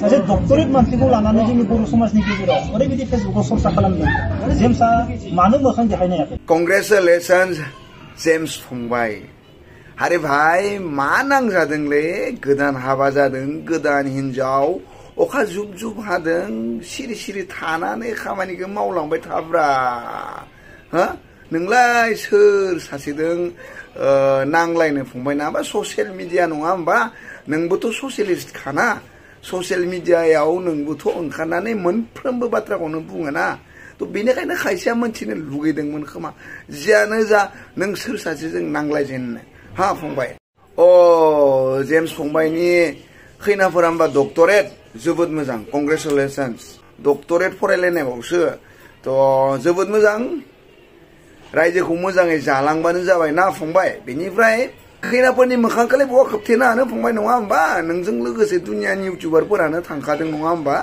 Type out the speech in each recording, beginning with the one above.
सासे डक्टरेट मानसिखौ लानानै जोंनि बर' समाजनि गेजेराव ओरैबायदि फेसबुकआव सरसा खालामदों जेम्सआ मानो मोखां देखायनो हायाखै Congratulations जेम्स फंबाय आरे भाई मा नांजादोंलै गोदान हाबा जादों गोदान हिनजाव अखा जुब जुब हादों सिरि सिरि थानानै खामानिखौ मावलांबाय थाब्रा हा नोंलाय सोर सासेदों नांलायनो फंबाय ना बा ससियेल मिडिया नङा होमबा नोंबोथ' ससियलिस्ट खाना ससियेल मिडियायाव नोंबोथ' ओंखारनानै मोनफ्रोमबो बाथ्राखौनो बुङो ना थ' बेनिखायनो खायसेया मोनथिनो लुगैदोंमोन खोमा जियानो जा नों सोर सासेजों नांलायजेननो हा फंबाय जेम्स फंबायनि खैनाफोरा होमबा डक्टरेट जोबोद मोजां कंग्रेचुलेशन्स डक्टरेट फरायलायनायबावसो थ' जोबोद मोजां रायजोखौ मोजाङै जालांबानो जाबाय ना फंबाय बेनिफ्राय खैनाफोरनि मोखांखौलाय बहा खोबथेनो हानो फंबाय नङा होमबा नोंजों लोगोसे दुनियानि इउटिउबारफोरानो थांखादों नङा होमबा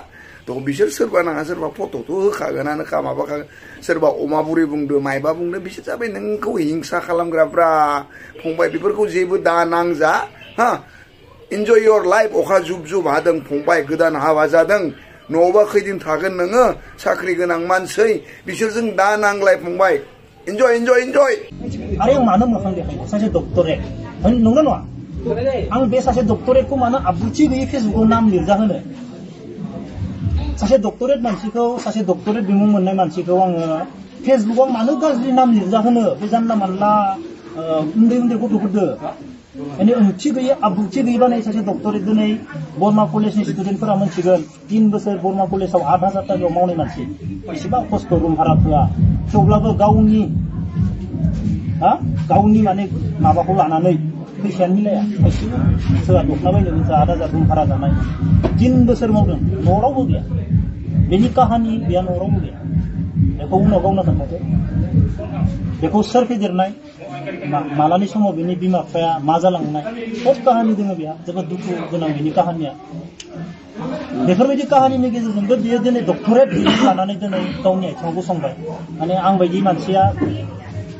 थ' बिसोर सोरबा नाङा सोरबा फट'थ' होखागोनानोखा माबाखागोन सोरबा अमा बुरि बुंदो मायबा बुंदो बिसोर जाबाय नोंखौ हिंसा खालामग्राफ्रा फंबाय बेफोरखौ जेबो दा नांजा हा इन्जय योर लाइफ अखा जुब जुब हादों फंबाय गोदान हाबा जादों न'आवबा खैदिन थागोन नोङो साख्रि गोनां मानसि बिसोरजों दा नांलाय फंबाय इन्जय इन्जय इन्जय आरे आं मानो मोखां देखायनो सासे डक्टरेट नंगौ नङा आं बे सासे डक्टरेटखौ मानो आब्रुथि गैयै फेसबुकआव नाम लिरजाहोनो सासे डक्टरेट मानसिखौ सासे डक्टरेट बिमुं मोननाय मानसिखौ आङो फेसबुकआव मानो गाज्रि नाम लिरजाहोनो बे जानला मानला उन्दै उन्दै गथ'फोरदो माने ओंथि गैयै आब्रुथि गैयै बानाय सासे डक्टरेट दिनै बर्मा कलेजनि स्टुडेन्टफोरा मोनथिगोन 3 बोसोर बर्मा कलेजाव 8,000 टाकायाव मावनाय मानसि बेसेबां खस्थ' रुम भारा होआ थेवब्लाबो गावनि माने माबाखौ लानानै फैसायानो मिलाया खायसेबो सोरबा दखना बायनो 8,000 रुम भारा जानाय 3 बोसोर मावदों न'आव रावबो गैया बेनि काहानि बेया न'आव रावबो गैया बेखौ उनाव गावनो खोन्थादो बेखौ सोर फेदेरनाय मालानि समाव बिनि बिमा बिफाया मा जालांनाय सब काहानि दङ बेहा जोबोद दुखु गोनां बिनि काहानिया बेफोरबायदि काहानिनि गेजेरजोंबो बियो दिनै डक्टरेट लानानै दिनै गावनि आथिङाव गसंबाय माने आं बायदि मानसिया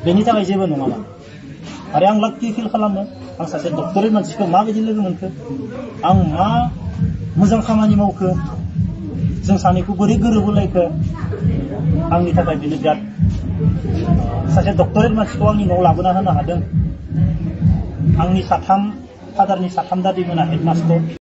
बेनि थाखाय जेबो नङामोन आरो आं लाक्कि फिल खालामो आं सासे डक्टरेट मानसिखौ माबायदि लोगो मोनखो आं मा मोजां खामानि मावखो जों सानैखौ बोरै गोरोबहोलायखो आंनि थाखाय बेनो बिराद सासे डक्टरेट मानसिखौ आंनि न'आव लाबोना होनो हादों आंनि फादारनि 3 दादिमोना हेडमास्टर